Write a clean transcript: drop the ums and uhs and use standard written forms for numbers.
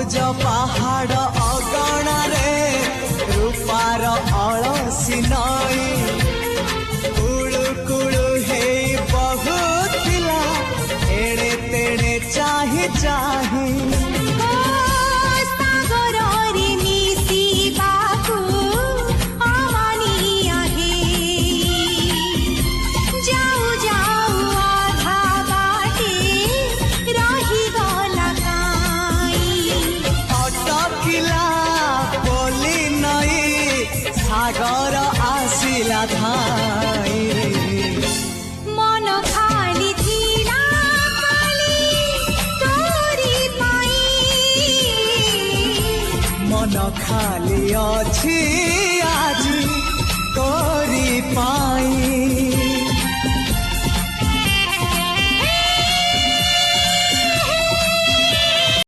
ସବୁଜ ପାହାଡ଼ ଅଗଣାରେ ରୂପାର ଅଳସି ନଈ କୁଳୁ କୁଳୁ ହେଇ ବହୁଥିଲା ଏଣେ ତେଣେ ଚାହିଁ ଚାହିଁ सागर आसिला धाई मन खाली थिला खाली तोरी पाई मन खाली अछि आजी तोरी पाई।